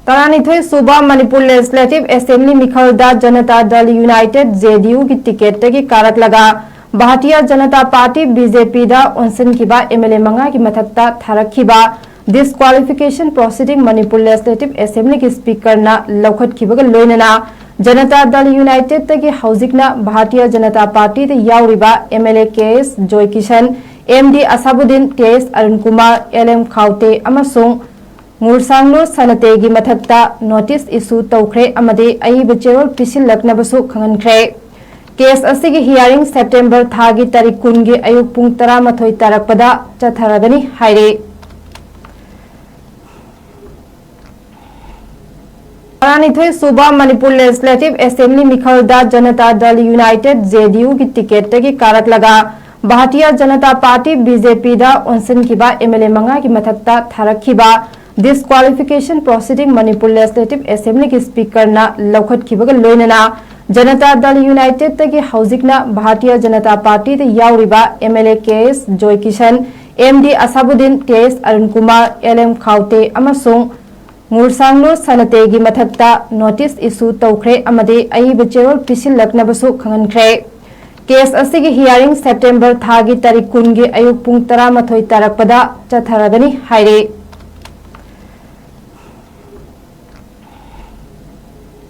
तरानिथोई सूबा Manipur legislative assembly मिखलदा Janata Dal United JDU की ticket की कारक लगा भारतीय जनता पार्टी बीजेपी दा ओनसनखिबा एमएलए मंगा की मथक्ता थारखिबा disqualification proceeding Manipur legislative assembly की स्पीकर ना लौखटखिबगा लोइनना जनता दल यूनाइटेड तगी हौजिकना भारतीय जनता पार्टी दे यावरिबा MLA KS Joy Kishan MD Asabuddin TS Arun Kumar LM Khaute अमसुंग मुरसांगलो सनते की मथक्ता नोटिस इशू तौख्रे अमदे अईब चेरोल पिसिलकनबसु खंगनख्रे केस असिगी हियरिंग सेप्टेम्बर थागी तारीख 10 गी अयुक पुंग 11 तारकपदा चथरगनी हाइरे तरानिथोई सूबा Manipur legislative assembly मिखलदा Janata Dal United JDU की टिकेट की कारक लगा भारतीय जनता पार्टी बीजेपी दा ओनसनखिबा एमएलए मंगा की मथक्ता थारखिबा disqualification proceeding Manipur legislative assembly की स्पीकर ना लौखटखिबगा लोइनना जनता दल यूनाइटेड तगी हौजिकना भारतीय जनता पार्टी दे यावरिबा MLA KS Joy Kishan MD Asabuddin TS Arun Kumar LM Khaute अमसुंग मुरसांगलो सनते की मथक्ता नोटिस इशू तौख्रे अमदे अईब चेरोल पिसिलकनबसु खंगनख्रे केस असिगी हियरिंग सेप्टेम्बर थागी तारीख 10 गी अयुक पुंग 11 तारकपदा चथरगनी हाइरे।